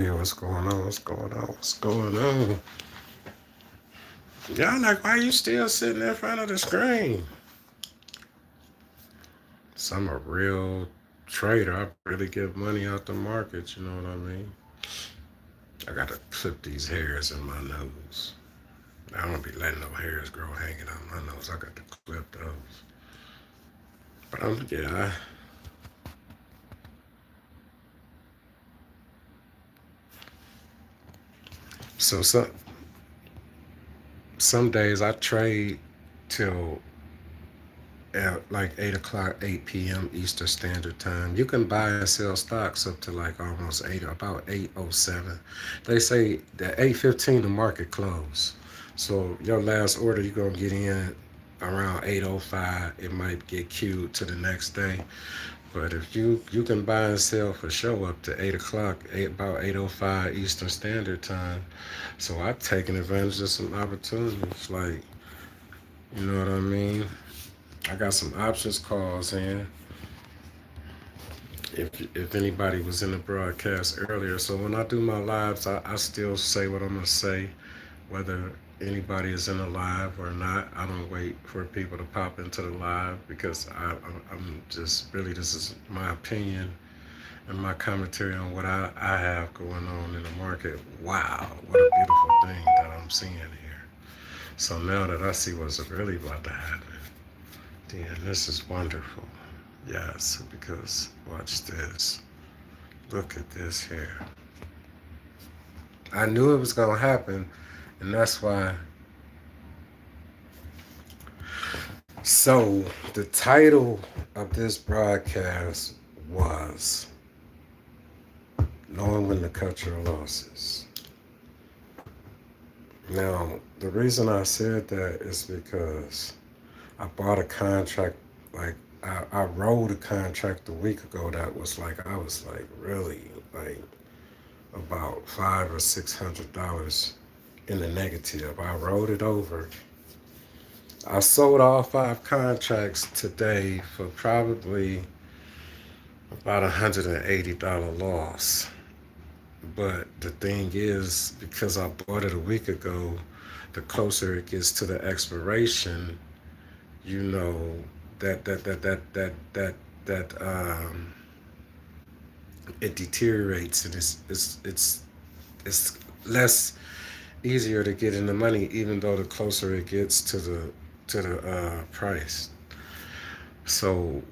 Hey, what's going on? What's going on? What's going on? Y'all like, why you still sitting in front of the screen? So I'm a real trader. I really get money out the market, you know what I mean? I gotta clip these hairs in my nose. I don't be letting no hairs grow hanging out my nose. I got to clip those. But so some days I trade till at like 8 o'clock, 8 p.m. Eastern Standard Time. You can buy and sell stocks up to like almost 8, about 8:07. They say that 8:15 the market close. So your last order you're gonna get in around 8:05. It might get queued to the next day. But if you can buy and sell for sure up to 8 o'clock, about 8:05 Eastern Standard Time. So I've taken advantage of some opportunities, like, you know what I mean? I got some options calls in. If anybody was in the broadcast earlier, so when I do my lives, I still say what I'm gonna say, whether anybody is in the live or not. I don't wait for people to pop into the live because I'm just really, this is my opinion and my commentary on what I have going on in the market. Wow, what a beautiful thing that I'm seeing here. So now that I see what's really about to happen, then this is wonderful. Yes, because watch this. Look at this here. I knew it was going to happen, and that's why. So, the title of this broadcast was Knowing When to Cut Your Losses. Now, the reason I said that is because I bought a contract, like, I rolled a contract a week ago that was like, I was like, really, like, about $500 or $600 in the negative. I rolled it over. I sold all 5 contracts today for probably about $180 loss. But the thing is, because I bought it a week ago, the closer it gets to the expiration, you know, that that that that that that that it deteriorates, and it's less easier to get in the money, even though the closer it gets to the price. So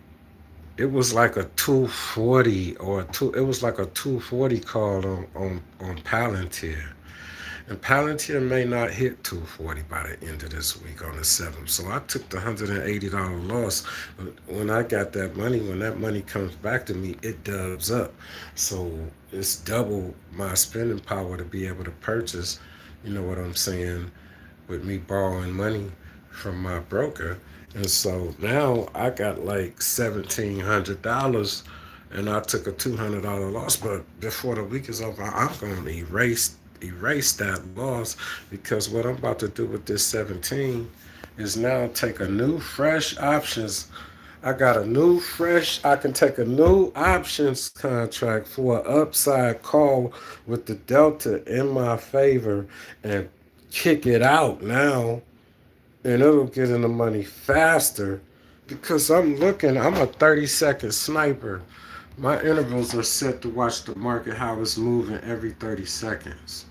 it was like a 240 or a two. It was like a 240 call on Palantir, and Palantir may not hit 240 by the end of this week on the 7th. So I took the $180 loss. When I got that money, when that money comes back to me, it dubs up. So it's double my spending power to be able to purchase. You know what I'm saying? With me borrowing money from my broker. And so now I got like $1,700, and I took a $200 loss. But before the week is over, I'm going to erase that loss, because what I'm about to do with this 17 is now take a new fresh options. I got a new fresh, I can take a new options contract for an upside call with the delta in my favor and kick it out now, and it'll get in the money faster because I'm a 30-second sniper. My intervals are set to watch the market how it's moving every 30 seconds.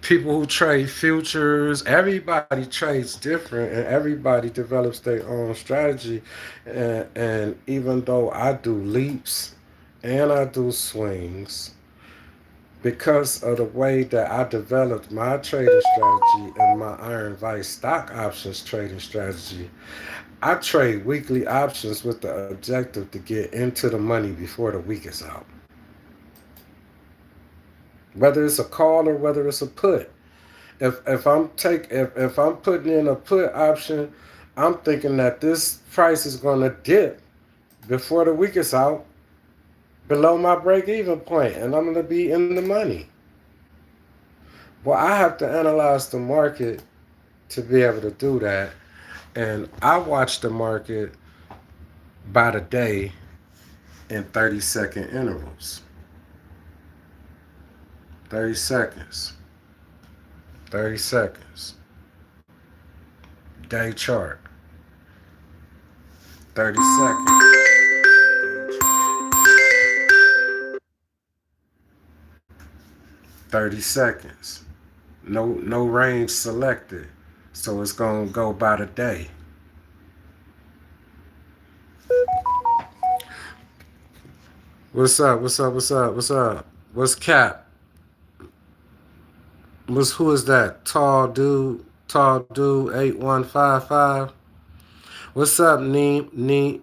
People who trade futures, everybody trades different and everybody develops their own strategy. And even though I do leaps and I do swings, because of the way that I developed my trading strategy and my Iron Vice stock options trading strategy, I trade weekly options with the objective to get into the money before the week is out. Whether it's a call or whether it's a put. If I'm putting in a put option, I'm thinking that this price is gonna dip before the week is out below my break even point, and I'm gonna be in the money. Well, I have to analyze the market to be able to do that. And I watch the market by the day in 30-second intervals. 30 seconds. 30 seconds. Day chart. 30 seconds. 30 seconds. No range selected. So it's gonna go by the day. What's up? What's up? What's up? What's up? What's Cap? Who is that? Tall dude. Tall dude. 8155. What's up, Nima?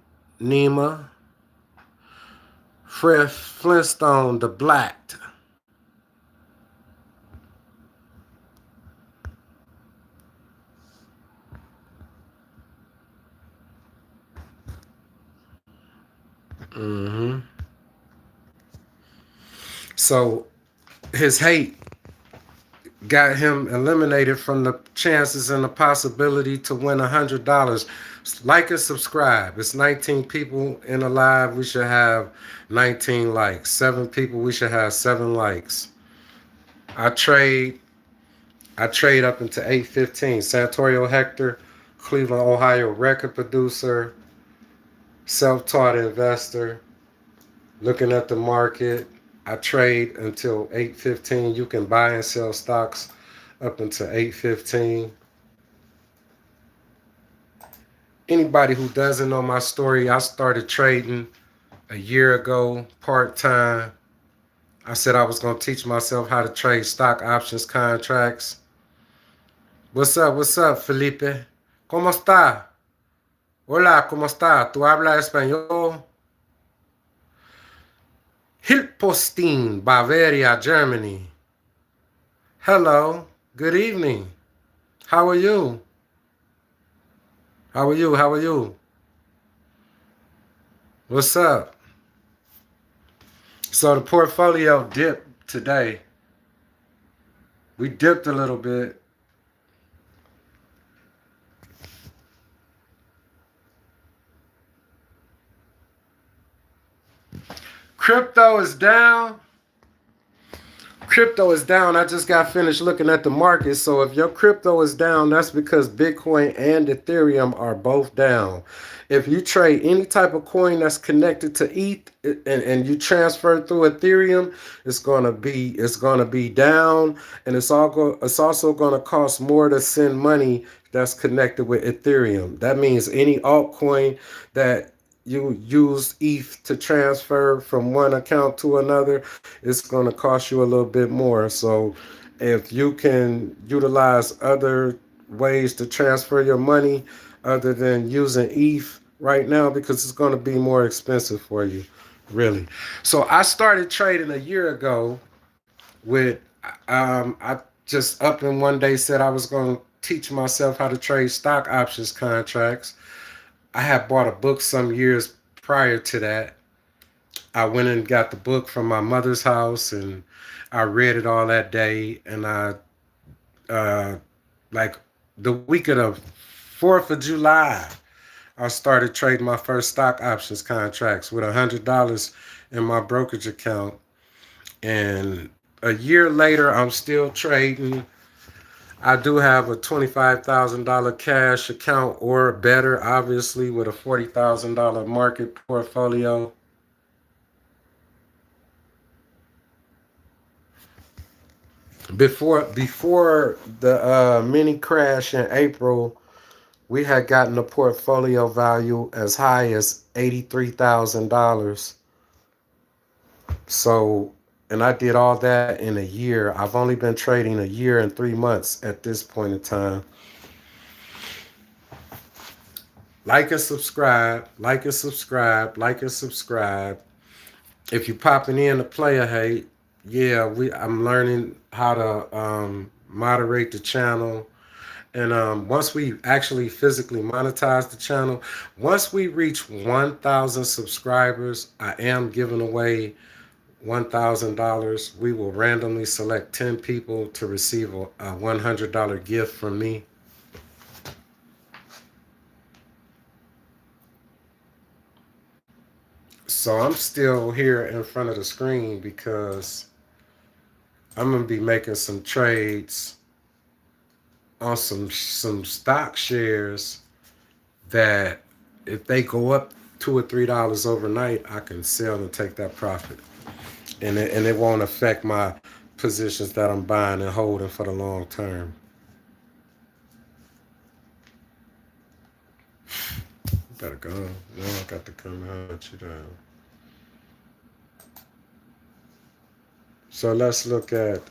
Fred Flintstone, the Black. Mm-hmm. So his hate got him eliminated from the chances and the possibility to win $100. Like and subscribe. It's 19 people in the live. We should have 19 likes. 7 people. We should have 7 likes. I trade up into 815. Santorio Hector, Cleveland, Ohio record producer, self-taught investor, looking at the market. I trade until 815. You can buy and sell stocks up until 815. Anybody who doesn't know my story, I started trading a year ago, part-time. I said I was going to teach myself how to trade stock options contracts. What's up, Felipe? ¿Cómo está? Hola, ¿cómo está? ¿Tú hablas español? Hilpostin, Bavaria, Germany. Hello, good evening. How are you? How are you? How are you? What's up? So the portfolio dipped today. We dipped a little bit. Crypto is down. Crypto is down. I just got finished looking at the market. So if your crypto is down, that's because Bitcoin and Ethereum are both down. If you trade any type of coin that's connected to ETH and you transfer through Ethereum, it's gonna be down, and it's also gonna cost more to send money that's connected with Ethereum. That means any altcoin that you use ETH to transfer from one account to another, it's going to cost you a little bit more. So if you can utilize other ways to transfer your money other than using ETH right now, because it's going to be more expensive for you, really. So I started trading a year ago with, I just up in one day said I was going to teach myself how to trade stock options contracts. I had bought a book some years prior to that. I went and got the book from my mother's house, and I read it all that day. And I, like the week of the 4th of July, I started trading my first stock options contracts with $100 in my brokerage account. And a year later, I'm still trading. I do have a $25,000 cash account or better, obviously, with a $40,000 market portfolio. Before the mini crash in April, we had gotten a portfolio value as high as $83,000. So, and I did all that in a year. I've only been trading a year and 3 months at this point in time. Like and subscribe, like and subscribe, like and subscribe. If you popping in to Player Hate, yeah, I'm learning how to moderate the channel. And once we actually physically monetize the channel, once we reach 1,000 subscribers, I am giving away $1,000. We will randomly select 10 people to receive a $100 gift from me. So I'm still here in front of the screen because I'm gonna be making some trades on some stock shares that if they go up $2 or $3 overnight, I can sell and take that profit, and it won't affect my positions that I'm buying and holding for the long term. Better go. Now I got to come and hunt you down. So let's look at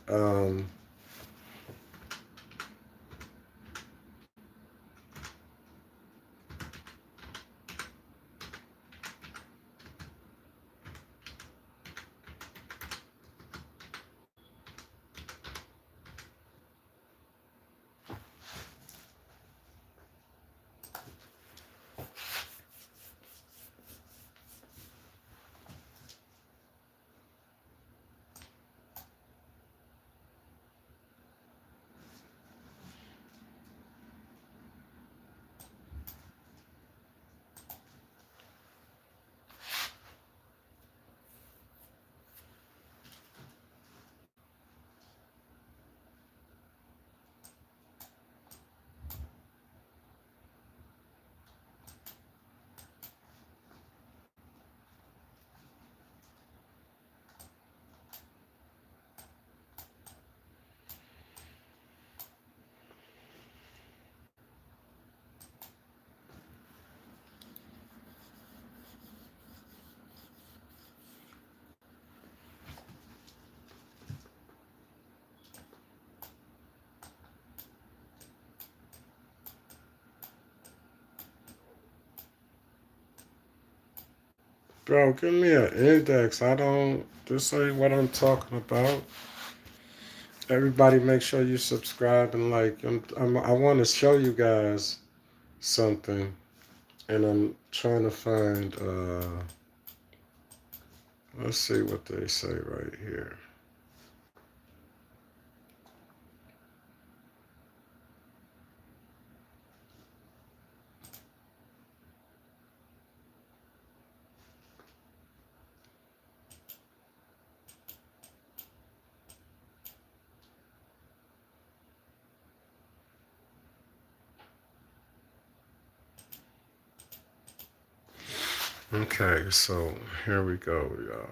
bro. Give me an index. I don't. This ain't what I'm talking about. Everybody, make sure you subscribe and like. I want to show you guys something, and I'm trying to find. Let's see what they say right here. Okay, so here we go, y'all.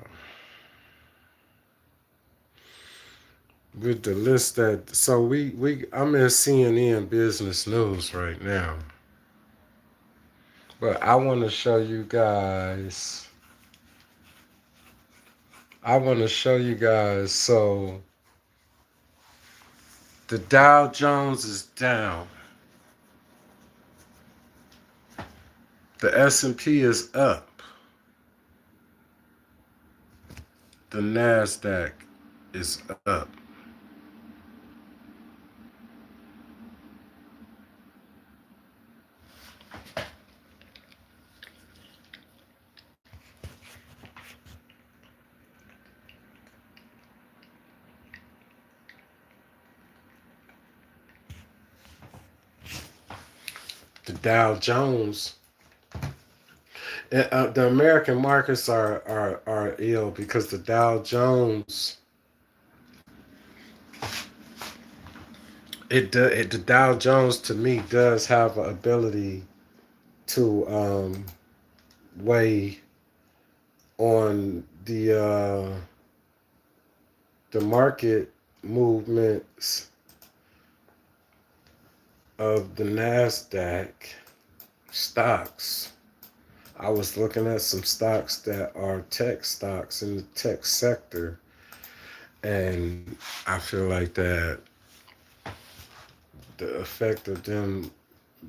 With the list that so we I'm in CNN Business News right now, but I want to show you guys. I want to show you guys. So the Dow Jones is down. The S&P is up. The Nasdaq is up. The Dow Jones. The American markets are ill because the Dow Jones. The Dow Jones to me does have an ability to weigh on the market movements of the Nasdaq stocks. I was looking at some stocks that are tech stocks in the tech sector, and I feel like that the effect of them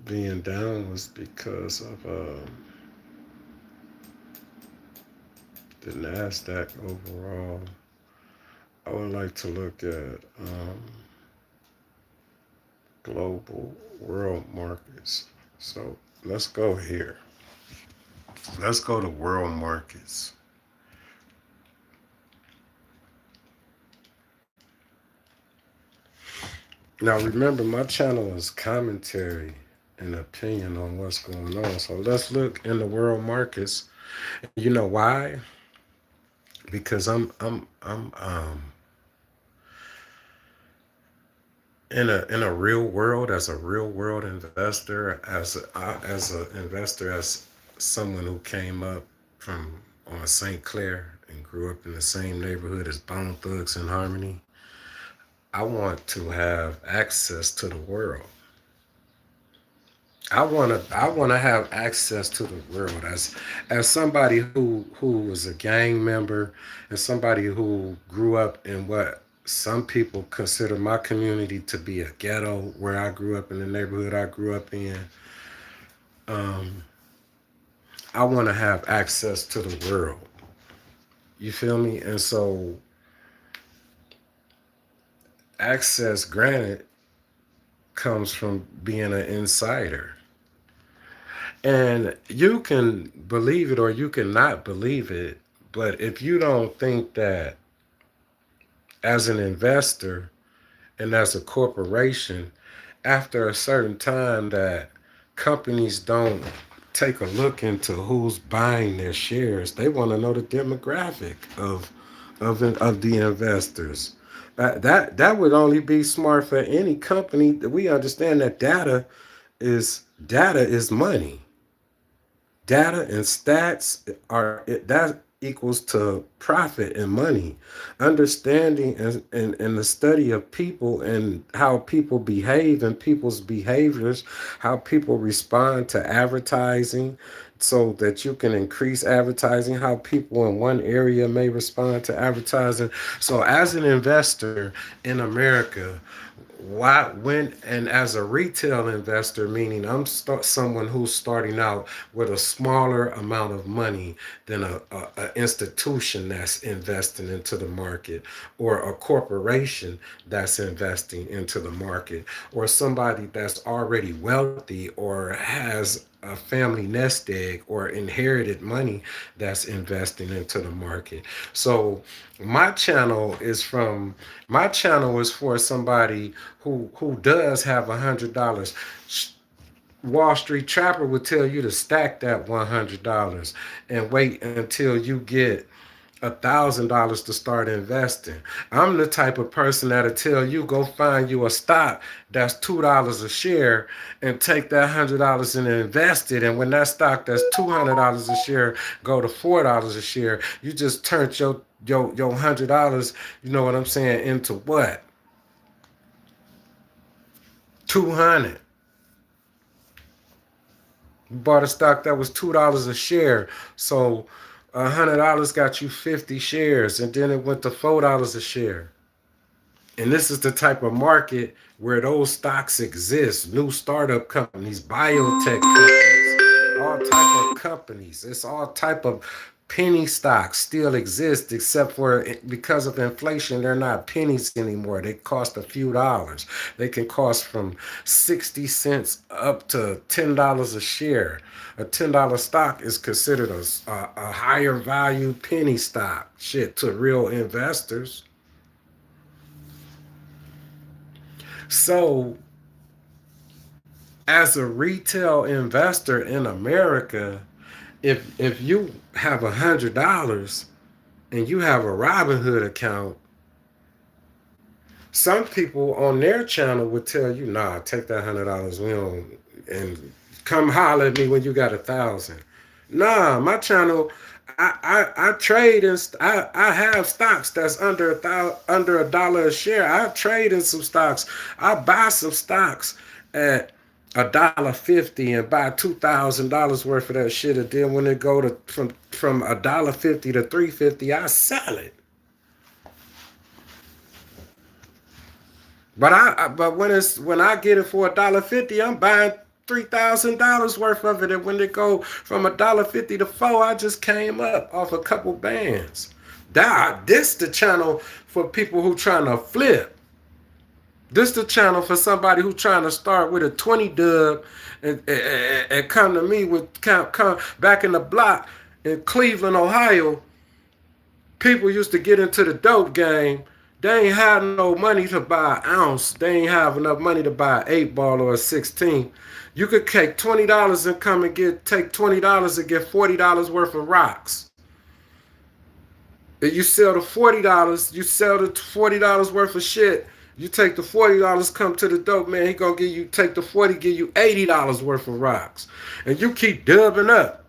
being down was because of the Nasdaq overall. I would like to look at global world markets. So let's go here. Let's go to world markets. Now remember, my channel is commentary, an opinion on what's going on. So let's look in the world markets. You know why? Because I'm in a real world, as a real world investor, as an investor, as someone who came up from on St. Clair and grew up in the same neighborhood as Bone Thugs and Harmony. I want to have access to the world. I want to have access to the world as somebody who was a gang member and somebody who grew up in what some people consider my community to be a ghetto, where I grew up in the neighborhood I grew up in. um, I want to have access to the world. You feel me? And so access granted comes from being an insider. And you can believe it or you can not believe it, but if you don't think that as an investor and as a corporation, after a certain time that companies don't take a look into who's buying their shares, they want to know the demographic of the investors. That would only be smart for any company. We understand that data is money. Data and stats that equals to profit and money. Understanding and the study of people and how people behave and people's behaviors, how people respond to advertising, so that you can increase advertising, how people in one area may respond to advertising. So as an investor in America, why when and as a retail investor, meaning someone who's starting out with a smaller amount of money than a institution that's investing into the market, or a corporation that's investing into the market, or somebody that's already wealthy or has a family nest egg or inherited money that's investing into the market. So my channel is from my channel is for somebody who does have $100. Wall Street Trapper would tell you to stack that $100 and wait until you get $1,000 to start investing. I'm the type of person that'll tell you go find you a stock that's $2 a share and take that $100 and invest it. And when that stock that's $200 a share go to $4 a share, you just turned your $100, you know what I'm saying, into what? 200. You bought a stock that was $2 a share. So $100 got you 50 shares, and then it went to $4 a share. And this is the type of market where those stocks exist. New startup companies, biotech companies, all type of companies. It's all type of penny stocks still exist, except for because of inflation, they're not pennies anymore. They cost a few dollars. They can cost from 60 cents up to $10 a share. A $10 stock is considered a higher value penny stock, shit, to real investors. So, as a retail investor in America, if you have $100 and you have a Robinhood account, some people on their channel would tell you, "Nah, take that $100. We don't, and come holler at me when you got 1,000." Nah, my channel, I trade and I have stocks that's under $1 a share. I trade in some stocks. I buy some stocks at $1.50 and buy $2,000 worth of that shit. And then when it go to from $1.50 to $3.50, I sell it. But when I get it for $1.50, I'm buying $3,000 worth of it. And when it go from $1.50 to $4, I just came up off a couple bands. This the channel for people who trying to flip. This the channel for somebody who trying to start with a 20 dub and come to me with come back in the block in Cleveland, Ohio. People used to get into the dope game. They ain't have no money to buy an ounce. They ain't have enough money to buy an 8 ball or a 16. You could take $20 and come and take $20 and get $40 worth of rocks. And you sell the $40, you sell the $40 worth of shit. You take the $40, come to the dope man, he gonna take the 40, give you $80 worth of rocks. And you keep dubbing up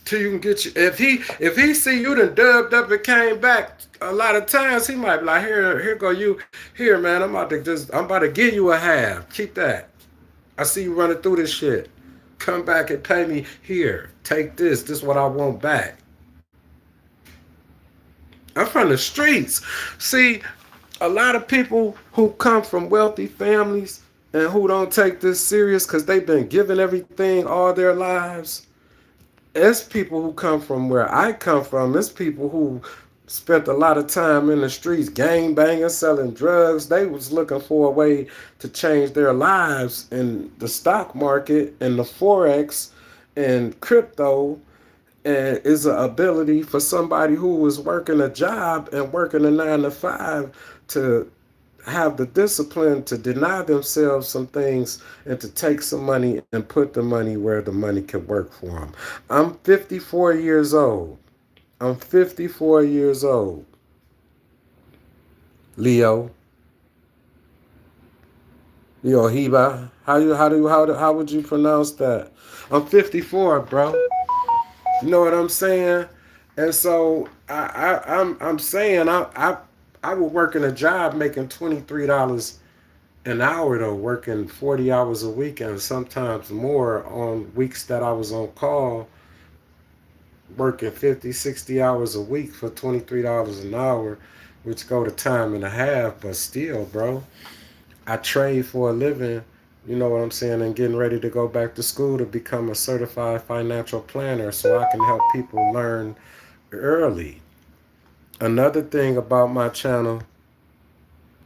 till you can get you. If he see you done dubbed up and came back, a lot of times he might be like, here go you, here man, I'm about to give you a half. Keep that. I see you running through this shit. Come back and pay me here. Take this. This is what I want back. I'm from the streets. See, a lot of people who come from wealthy families and who don't take this serious because they've been given everything all their lives. It's people who come from where I come from. It's people who spent a lot of time in the streets, gang banging, selling drugs. They was looking for a way to change their lives in the stock market and the Forex and crypto. And is an ability for somebody who was working a job and working a 9 to 5 to have the discipline to deny themselves some things and to take some money and put the money where the money can work for them. I'm 54 years old. I'm 54 years old. Leo. Hiba. How would you pronounce that? I'm 54, bro. You know what I'm saying? And so I'm saying I was working a job making $23 an hour though, working 40 hours a week and sometimes more on weeks that I was on call, working 50, 60 hours a week for $23 an hour, which go to time and a half, but still, bro, I trade for a living. You know what I'm saying? And getting ready to go back to school to become a certified financial planner so I can help people learn early. Another thing about my channel,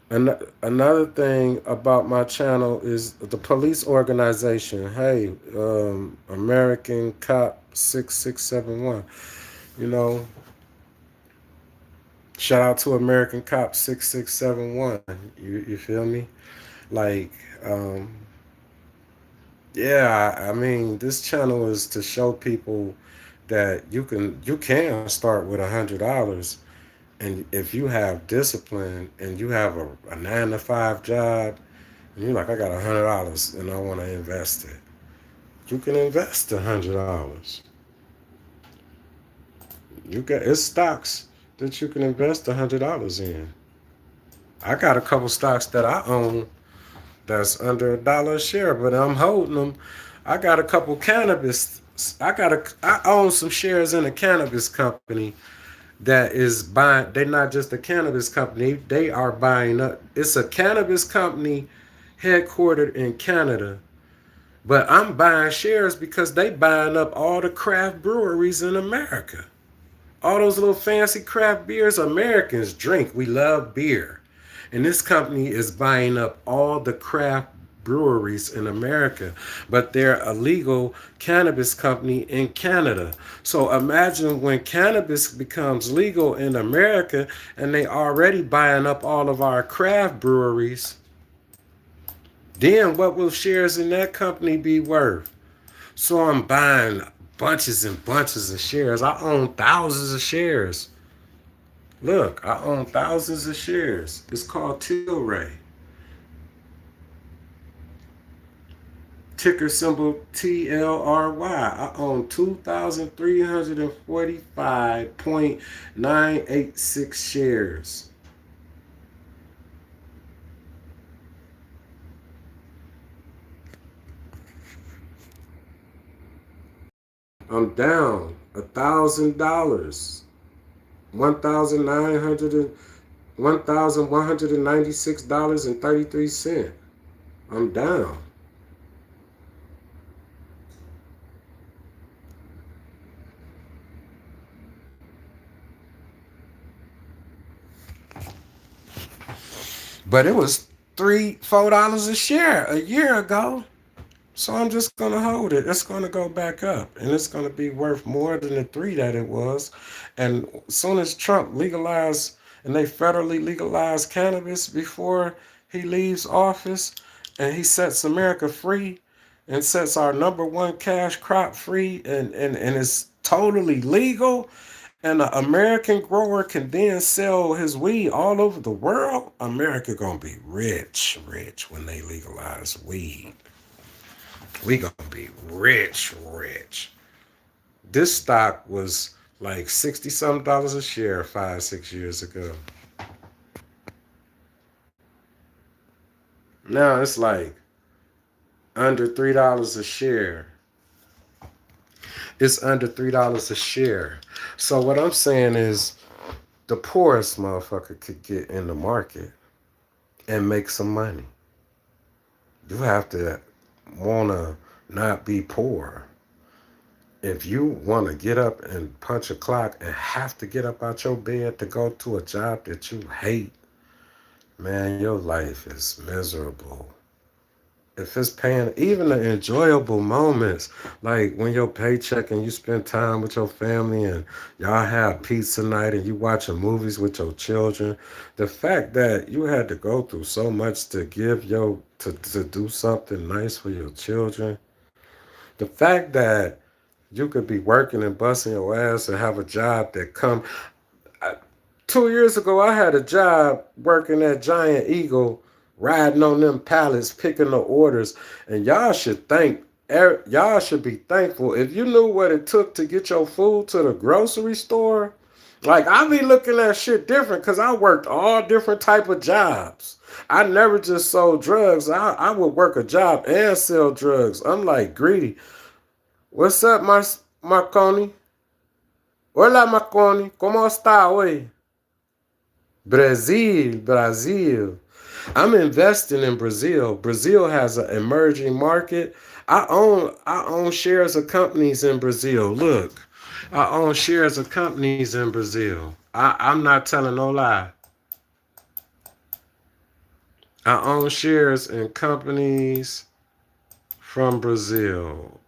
is the police organization. Hey, American Cop 6671. You know, shout out to American Cop 6671. You feel me? Like, yeah, I mean, this channel is to show people that you can start with $100, and if you have discipline and you have a 9 to 5 job, and you're like, I got $100 and I want to invest it, you can invest $100. It's stocks that you can invest $100 in. I got a couple stocks that I own that's under $1 a share, but I'm holding them. I got a couple cannabis. I own some shares in a cannabis company that is buying. They're not just a cannabis company. They are buying up. It's a cannabis company headquartered in Canada, but I'm buying shares because they buying up all the craft breweries in America. All those little fancy craft beers Americans drink. We love beer. And this company is buying up all the craft breweries in America, but they're a legal cannabis company in Canada. So imagine when cannabis becomes legal in America and they already buying up all of our craft breweries, then what will shares in that company be worth? So I'm buying bunches and bunches of shares. I own thousands of shares. Look, I own thousands of shares. It's called Tilray. Ticker symbol TLRY. I own 2,345.986 shares. I'm down $1,000. $1,196.33. I'm down. But it was $4 a share a year ago. So I'm just going to hold it. It's going to go back up, and it's going to be worth more than the 3 that it was. And as soon as Trump legalized and they federally legalized cannabis before he leaves office and he sets America free, And since our number one cash crop free and it's totally legal, and an American grower can then sell his weed all over the world, America gonna be rich, rich when they legalize weed. We gonna be rich, rich. This stock was like 60 some dollars a share 5, 6 years ago. Now it's like under $3 a share. It's under $3 a share. So what I'm saying is the poorest motherfucker could get in the market and make some money. You have to wanna not be poor. If you want to get up and punch a clock and have to get up out your bed to go to a job that you hate, man, your life is miserable. If it's paying, even the enjoyable moments, like when your paycheck and you spend time with your family and y'all have pizza night and you watching movies with your children, the fact that you had to go through so much to give to do something nice for your children, the fact that you could be working and busting your ass and have a job that come. 2 years ago, I had a job working at Giant Eagle, riding on them pallets, picking the orders, and y'all should be thankful. If you knew what it took to get your food to the grocery store, like I be looking at shit different because I worked all different type of jobs. I never just sold drugs. I would work a job and sell drugs. I'm like greedy. What's up, Marconi? Hola, Marconi. ¿Cómo está hoy? Brazil, Brazil. I'm investing in Brazil. Brazil has an emerging market. I own shares of companies in Brazil. Look, I own shares of companies in Brazil. I'm not telling no lie. I own shares in companies from Brazil.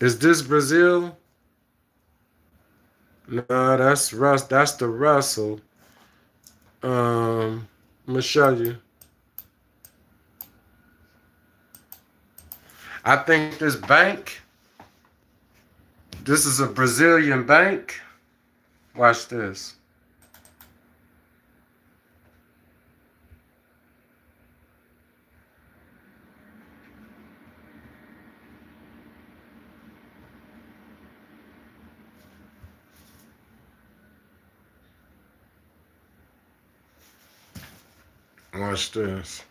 Is this Brazil? No, that's Russ. That's the Russell. I'm gonna show you. I think this bank. This is a Brazilian bank. Watch this. Watch this.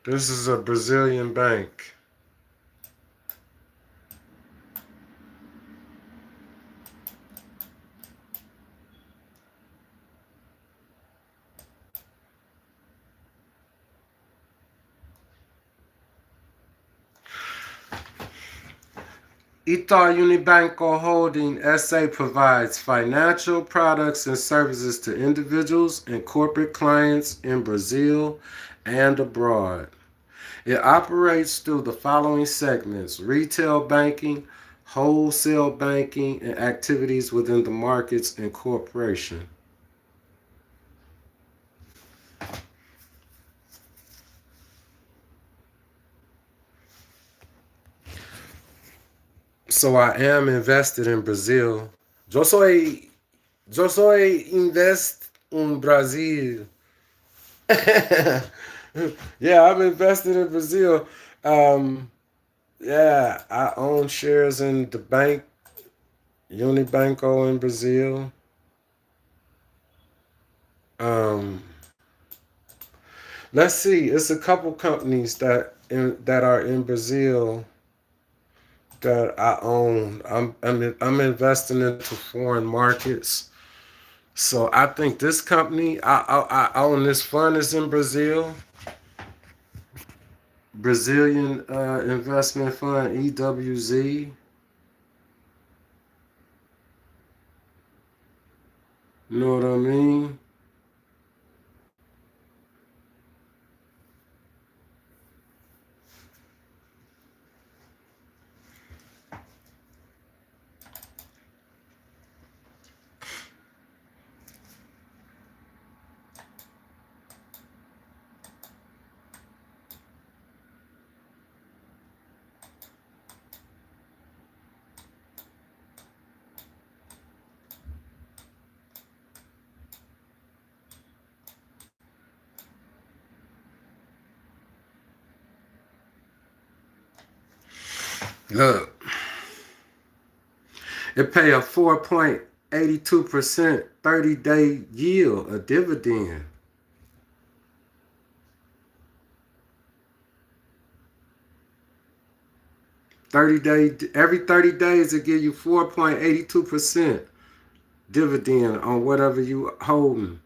This is a Brazilian bank. Itaú Unibanco Holding SA provides financial products and services to individuals and corporate clients in Brazil and abroad. It operates through the following segments: retail banking, wholesale banking, and activities within the markets and corporation. So I am invested in Brazil. Yo soy invest in Brazil. Yeah, I'm invested in Brazil. Um, yeah, I own shares in the bank, Unibanco in Brazil. Um, let's see. It's a couple companies that are in Brazil that I own. I'm investing into foreign markets. So I think this company I own this fund is in Brazil. Brazilian investment fund EWZ. You know what I mean? Look, it pay a 4.82% 30-day yield, a dividend. Every 30 days it give you 4.82% dividend on whatever you holding.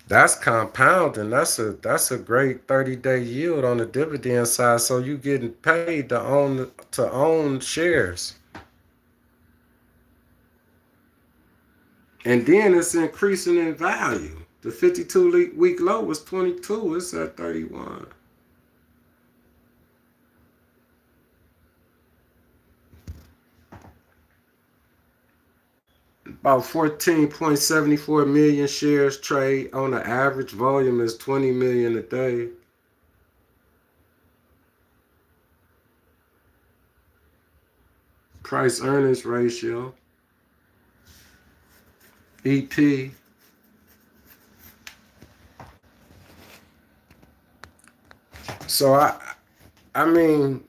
That's compounding. That's a great 30-day yield on the dividend side. So you getting paid to own shares. And then it's increasing in value. The 52-week low was 22. It's at 31. About 14.74 million shares trade on the average volume is 20 million a day. Price earnings ratio, EP. So I mean,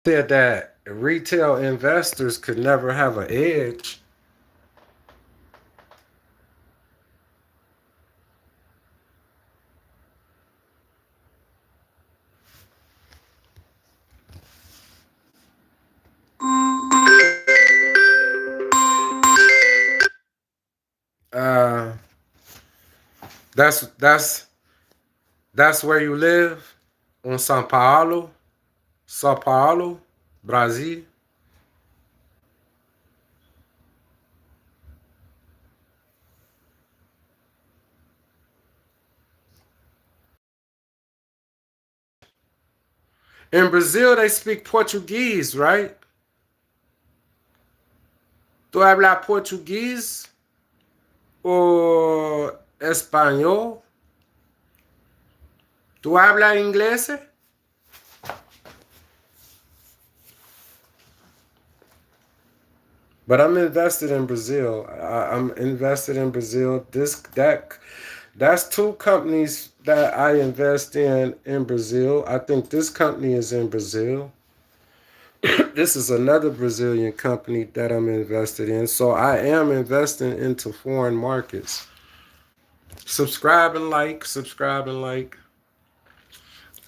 said that retail investors could never have an edge. Uh, that's where you live, in São Paulo, Brazil. In Brazil, they speak Portuguese, right? Tu habla português ou espanhol? Tu habla inglés? But I'm invested in Brazil. I'm invested in Brazil. That's two companies that I invest in Brazil. I think this company is in Brazil. This is another Brazilian company that I'm invested in. So I am investing into foreign markets. Subscribe and like, subscribe and like.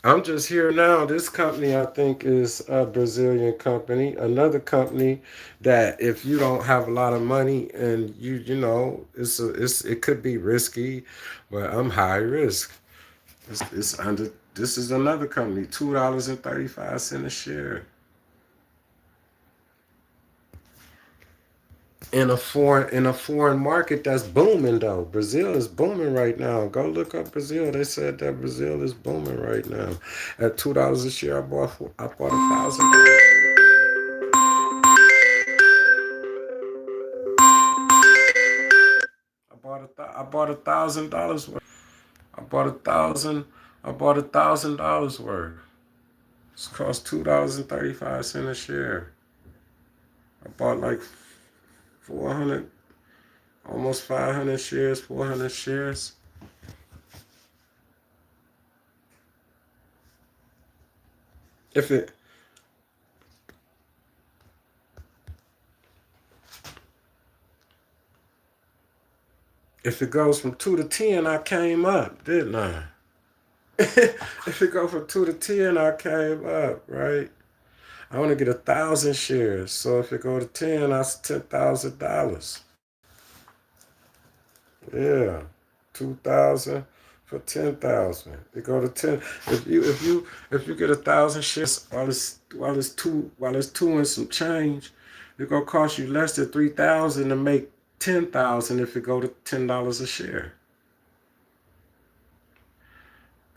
I'm just here now. This company, I think, is a Brazilian company. Another company that, if you don't have a lot of money and it could be risky, but I'm high risk. It's under. This is another company, $2.35 a share. In a foreign market that's booming though. Brazil is booming right now. Go look up Brazil. They said that Brazil is booming right now. At $2 a share, I bought $1,000. I bought $1,000 worth. I bought a thousand. I bought $1,000 worth. It's cost $2.35 a share. I bought like 400, almost 500 shares, 400 shares. If it if it goes from 2 to 10, I came up, didn't I? If it go from 2 to 10, I came up, right? I want to get 1,000 shares. So if it go to 10, that's $10,000. Yeah, 2,000 for 10,000. It go to 10. If you get 1,000 shares while it's two and some change, it gonna cost you less than 3,000 to make 10,000 if it go to $10 a share.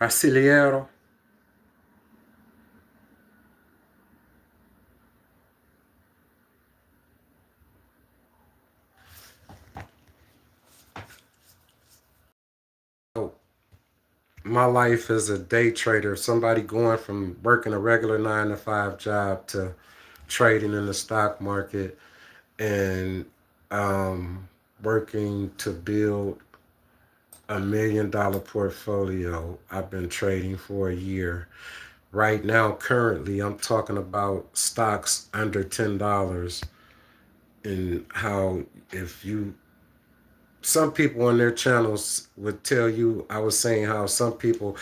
Brasileiro. My life as a day trader, somebody going from working a regular 9 to 5 job to trading in the stock market and working to build $1 million portfolio. I've been trading for a year. Right now, currently, I'm talking about stocks under $10 and how if you some people on their channels would tell you, I was saying how some people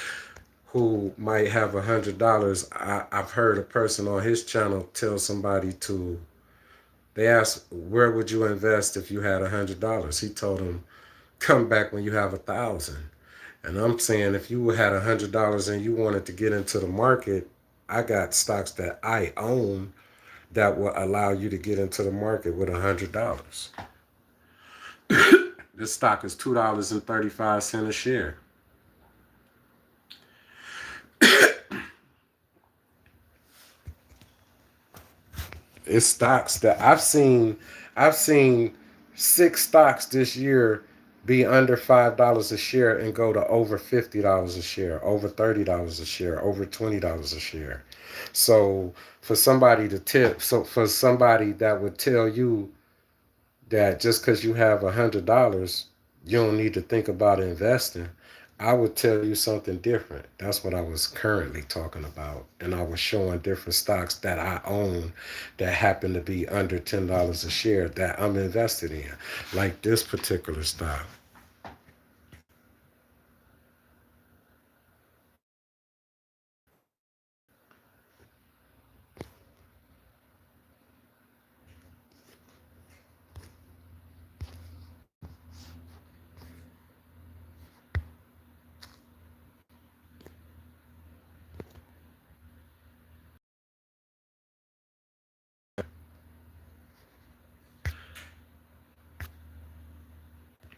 who might have $100, I've heard a person on his channel tell somebody to, they asked, where would you invest if you had $100? He told them, come back when you have 1,000. And I'm saying, if you had $100 and you wanted to get into the market, I got stocks that I own that will allow you to get into the market with $100. This stock is $2.35 a share. It's stocks that I've seen 6 stocks this year be under $5 a share and go to over $50 a share, over $30 a share, over $20 a share. So for somebody that would tell you that just because you have $100, you don't need to think about investing, I would tell you something different. That's what I was currently talking about. And I was showing different stocks that I own that happen to be under $10 a share that I'm invested in, like this particular stock.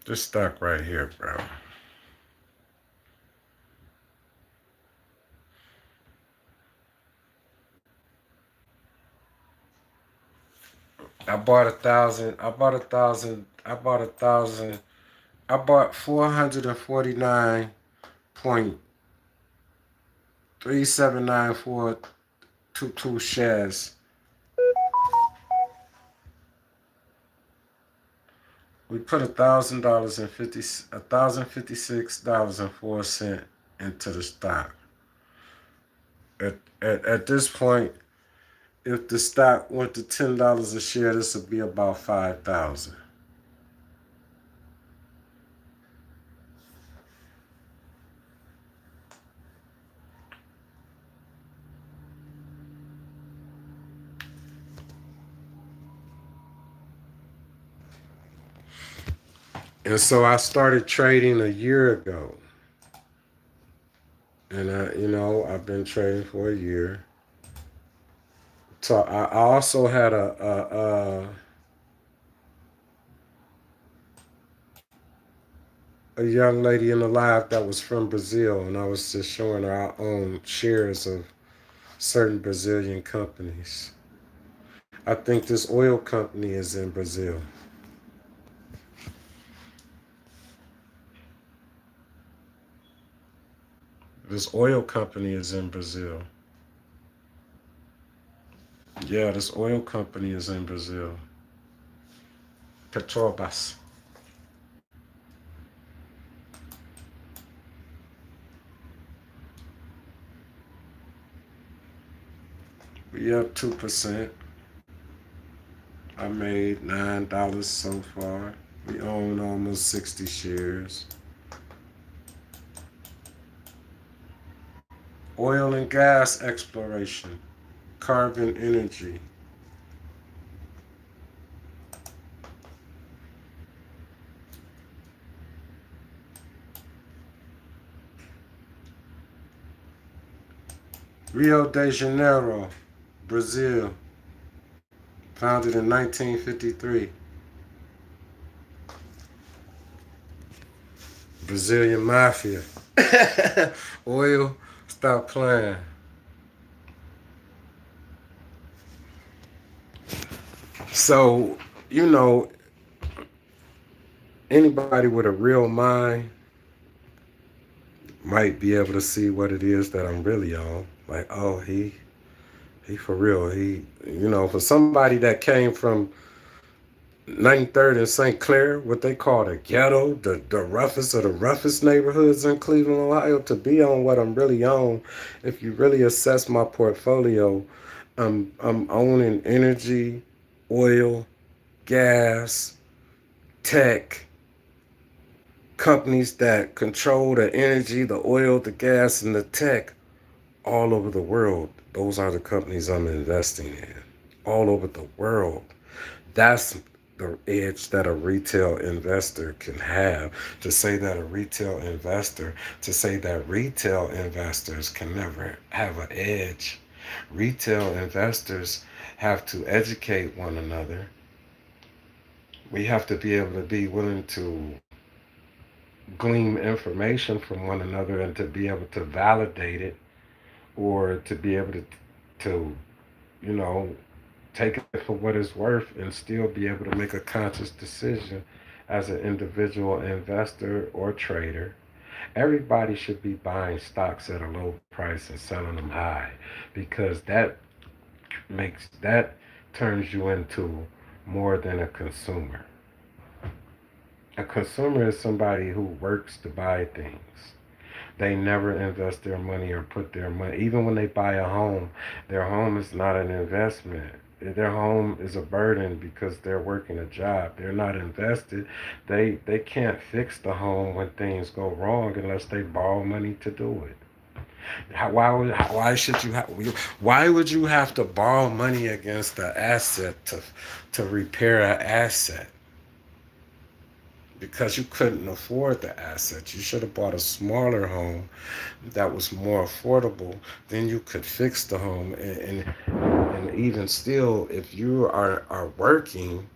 This stock right here, bro. I bought 1,000. I bought 1,000. I bought 1,000. I bought 449.379422 shares. We put $1,056.04 into the stock. At this point, if the stock went to $10 a share, this would be about 5,000. And so I started trading a year ago. And I've been trading for a year. So I also had a young lady in the live that was from Brazil, and I was just showing her our own shares of certain Brazilian companies. I think this oil company is in Brazil. This oil company is in Brazil. Yeah, this oil company is in Brazil. Petrobras. We up 2%. I made $9 so far. We own almost 60 shares. Oil and gas exploration. Carbon energy. Rio de Janeiro, Brazil. Founded in 1953. Brazilian Mafia. Oil, stop playing. So, anybody with a real mind might be able to see what it is that I'm really on. Like, oh, he for real. For somebody that came from 93rd and St. Clair, what they call the ghetto, the roughest of the roughest neighborhoods in Cleveland, Ohio, to be on what I'm really on. If you really assess my portfolio, I'm owning energy, oil, gas, tech, companies that control the energy, the oil, the gas, and the tech all over the world. Those are the companies I'm investing in all over the world. That's the edge that a retail investor can have. To say that retail investors can never have an edge. Retail investors have to educate one another. We have to be able to be willing to glean information from one another and to be able to validate it, or to be able to you know take it for what it's worth and still be able to make a conscious decision as an individual investor or trader. Everybody should be buying stocks at a low price and selling them high, because that turns you into more than a consumer. A consumer is somebody who works to buy things. They never invest their money or put their money, even when they buy a home, their home is not an investment. Their home is a burden because they're working a job. They're not invested. They can't fix the home when things go wrong unless they borrow money to do it. Why would you have to borrow money against the asset to repair an asset? Because you couldn't afford the asset. You should have bought a smaller home that was more affordable. Then you could fix the home. And even still, if you are working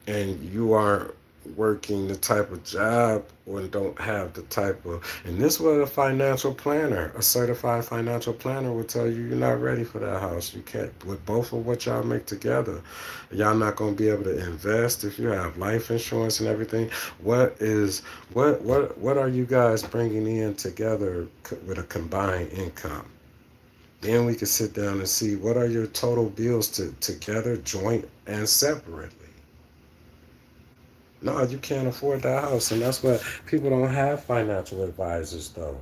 and you aren't working the type of job, or don't have the type of, and this was a financial planner, a certified financial planner would tell you, you're not ready for that house. You can't, with both of what y'all make together, y'all not going to be able to invest. If you have life insurance and everything, what are you guys bringing in together with a combined income? Then we can sit down and see what are your total bills together, joint and separately. No, you can't afford that house, and that's what people don't have financial advisors though.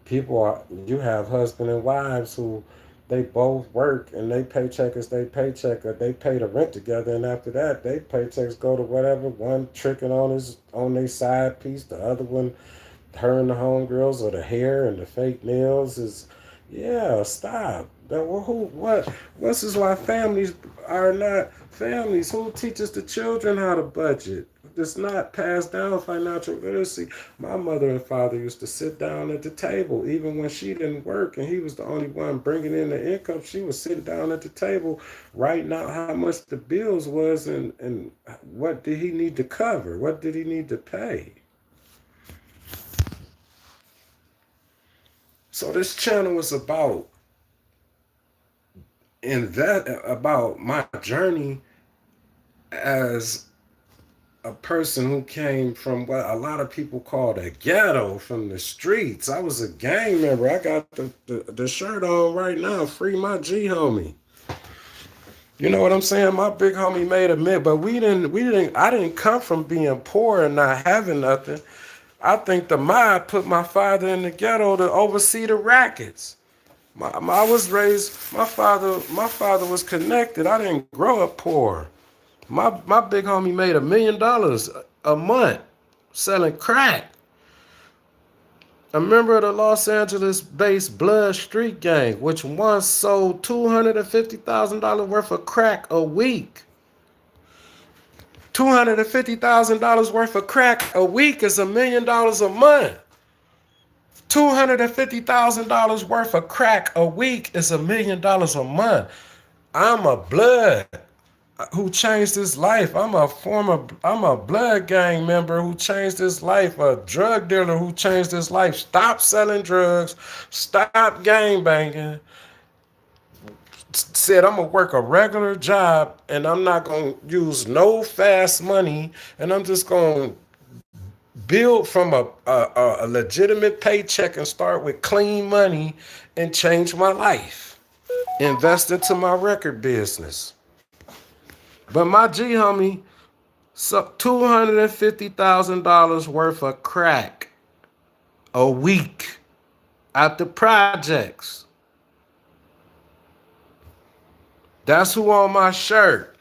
You have husband and wives who they both work and they paycheck is they paycheck, or they pay the rent together, and after that they paychecks go to whatever. One tricking on their side piece, the other one, her and the homegirls, or the hair and the fake nails is, yeah, stop. What's is why families are not families. Who teaches the children how to budget? It's not passed down financial literacy. My mother and father used to sit down at the table, even when she didn't work and he was the only one bringing in the income. She was sitting down at the table, writing out how much the bills was, and what did he need to cover, what did he need to pay. So this channel is about my journey as a person who came from what a lot of people call the ghetto, from the streets. I was a gang member. I got the shirt on right now. Free my G homie. You know what I'm saying? My big homie made a myth, but I didn't come from being poor and not having nothing. I think the mob put my father in the ghetto to oversee the rackets. I was raised. My father was connected. I didn't grow up poor. My big homie made $1 million a month selling crack. A member of the Los Angeles-based Blood Street Gang, which once sold $250,000 worth of crack a week. $250,000 worth of crack a week is $1 million a month. $250,000 worth of crack a week is $1 million a month. I'm a blood who changed his life. I'm a blood gang member who changed his life, a drug dealer who changed his life. Stop selling drugs, stop gang banging. Said I'm gonna work a regular job and I'm not gonna use no fast money, and I'm just gonna build from a legitimate paycheck and start with clean money and change my life. Invest into my record business. But my G homie, So $250,000 worth of crack a week at the projects. That's who on my shirt.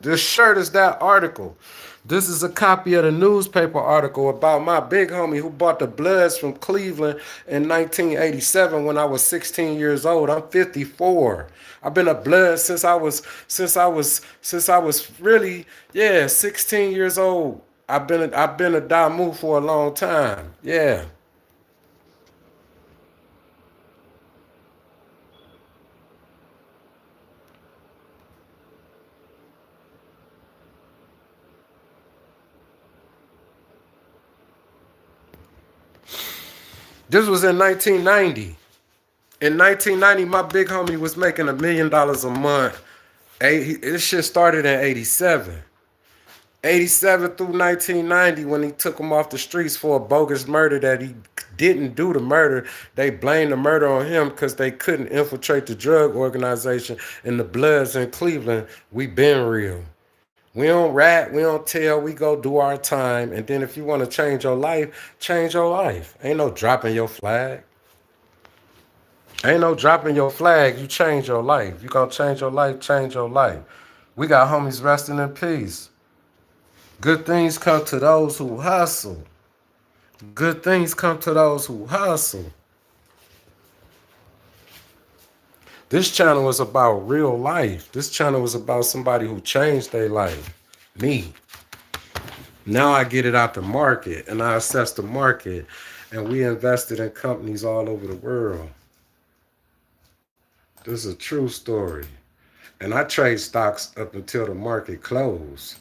This shirt is that article. This is a copy of the newspaper article about my big homie who bought the Bloods from Cleveland in 1987 when I was 16 years old. I'm 54. I've been a Blood since I was really 16 years old. I've been a Damu for a long time. Yeah. This was in 1990. In 1990, my big homie was making $1 million a month. This shit started in 87. 87 through 1990 when he took him off the streets for a bogus murder that he didn't do the murder. They blamed the murder on him because they couldn't infiltrate the drug organization and the Bloods in Cleveland. We been real. We don't rat, we don't tell, we go do our time. And then if you want to change your life, change your life. Ain't no dropping your flag. Ain't no dropping your flag. You change your life. You gonna change your life, change your life. We got homies resting in peace. Good things come to those who hustle. Good things come to those who hustle. This channel was about real life. This channel was about somebody who changed their life. Me. Now I get it out the market and I assess the market and we invested in companies all over the world. This is a true story. And I trade stocks up until the market closed,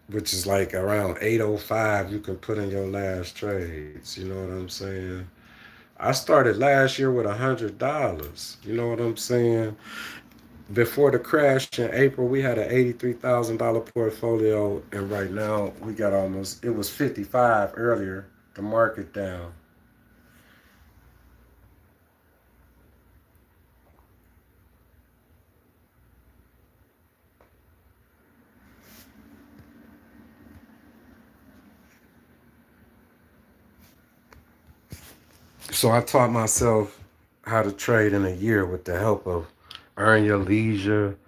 which is like around 8:05 you can put in your last trades. You know what I'm saying? I started last year with $100. You know what I'm saying? Before the crash in April, we had an $83,000 portfolio, and right now we got it was 55 earlier, the market down. So I taught myself how to trade in a year with the help of Earn Your Leisure,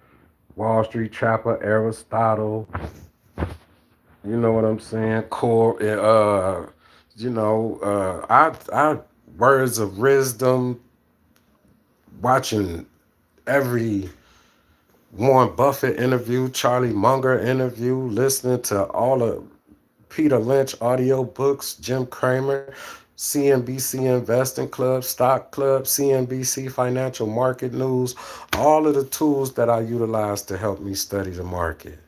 Wall Street Trapper, Aristotle. You know what I'm saying? Core, I words of wisdom, watching every Warren Buffett interview, Charlie Munger interview, listening to all of Peter Lynch audio books, Jim Cramer, CNBC Investing Club, Stock Club, CNBC Financial Market News, all of the tools that I utilize to help me study the market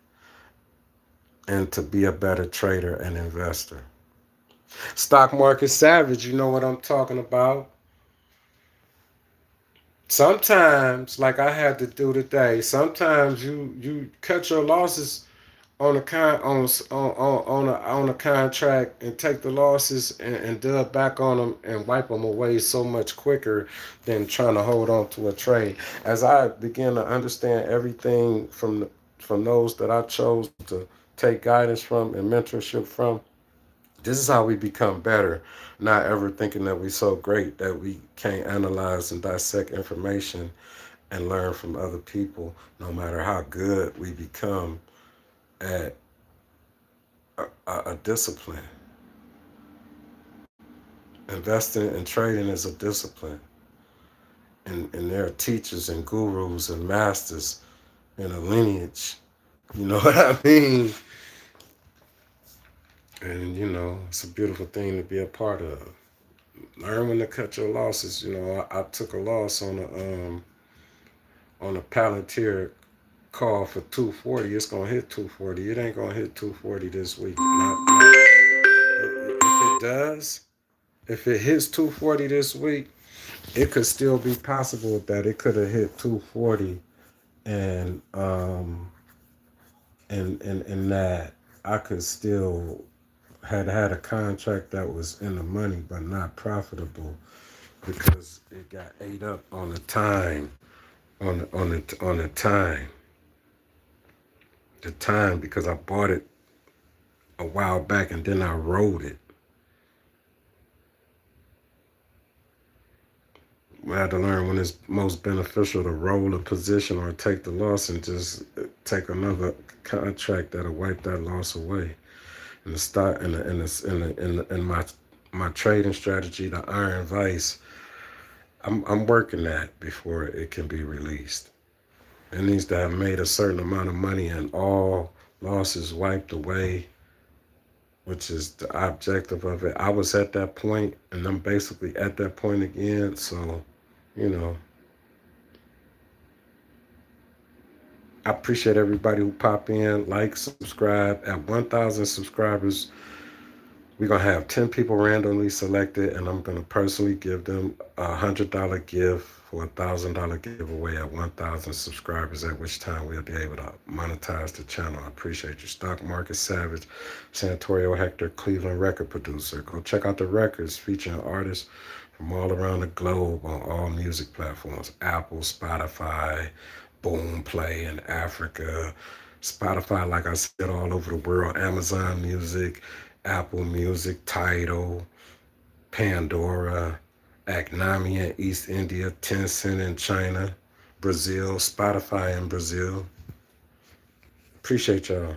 and to be a better trader and investor. Stock Market Savage, you know what I'm talking about. Sometimes, like I had to do today, sometimes you cut your losses on a contract and take the losses and dub back on them and wipe them away so much quicker than trying to hold on to a trade. As I begin to understand everything from those that I chose to take guidance from and mentorship from, this is how we become better. Not ever thinking that we're so great that we can't analyze and dissect information and learn from other people, no matter how good we become at a discipline. Investing and trading is a discipline. And there are teachers and gurus and masters in a lineage. You know what I mean? And, it's a beautiful thing to be a part of. Learn when to cut your losses. I took a loss on a Palantir call for 240. It's gonna hit 240. It ain't gonna hit 240 this week. If it does, if it hits 240 this week, it could still be possible that it could have hit 240 and and that I could still had a contract that was in the money but not profitable because it got ate up on the time on the time. the time because I bought it a while back and then I rode it. I had to learn when it's most beneficial to roll a position or take the loss and just take another contract that'll wipe that loss away. And the start in my trading strategy, the Iron Vice, I'm working that before it can be released. It needs to have made a certain amount of money and all losses wiped away, which is the objective of it. I was at that point, and I'm basically at that point again. So, you know, I appreciate everybody who pop in, like, subscribe. At 1,000 subscribers, we're going to have 10 people randomly selected, and I'm going to personally give them a $100 gift for a $1,000 giveaway at 1,000 subscribers, at which time we'll be able to monetize the channel. I appreciate you. Stock Market Savage, Santorio Hector, Cleveland record producer. Go check out the records featuring artists from all around the globe on all music platforms: Apple, Spotify, Boomplay in Africa, Spotify, like I said, all over the world, Amazon Music, Apple Music, Tidal, Pandora, Acnami in East India, Tencent in China, Brazil, Spotify in Brazil. Appreciate y'all.